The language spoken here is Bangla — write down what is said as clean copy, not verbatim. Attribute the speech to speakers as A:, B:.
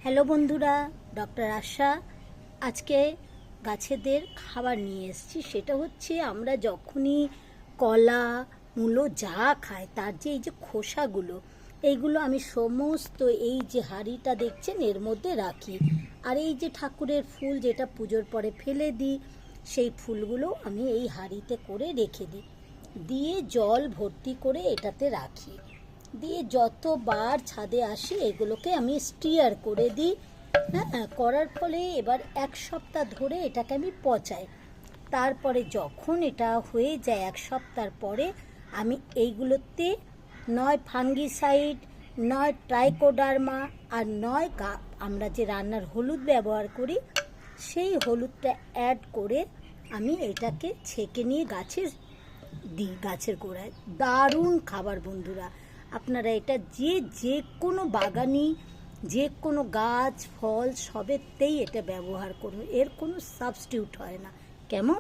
A: হ্যালো বন্ধুরা, ডক্টর আশা আজকে গাছেদের খাবার নিয়ে এসেছি। সেটা হচ্ছে আমরা যখনই কলা মূলো যা খাই তার যে এই যে খোসাগুলো, এইগুলো আমি সমস্ত এই যে হাঁড়িটা দেখছেন এর মধ্যে রাখি। আর এই যে ঠাকুরের ফুল যেটা পুজোর পরে ফেলে দিই, সেই ফুলগুলো আমি এই হাঁড়িতে করে রেখে দিই, দিয়ে জল ভর্তি করে এটাতে রাখি। দিয়ে যতবার ছাদে আসি এগুলোকে আমি স্টিয়ার করে দিই। হ্যাঁ, করার ফলে এবার 1 সপ্তাহ ধরে এটাকে আমি পচাই। তারপরে যখন এটা হয়ে যায় 1 সপ্তাহ পরে আমি এইগুলোতে নয় ফাঙ্গিসাইড, নয় ট্রাইকোডার্মা, আর নয় আমরা যে রান্নার হলুদ ব্যবহার করি সেই হলুদটা অ্যাড করে আমি এটাকে ছেঁকে নিয়ে গাছে দিই, গাছের গোড়ায়। দারুণ খাবার বন্ধুরা। আপনারা এটা যে কোনো বাগানি, যে কোনো গাছ ফল সবেতেই এটা ব্যবহার করুন, এর কোনো সাবস্টিটিউট হয় না। কেমন?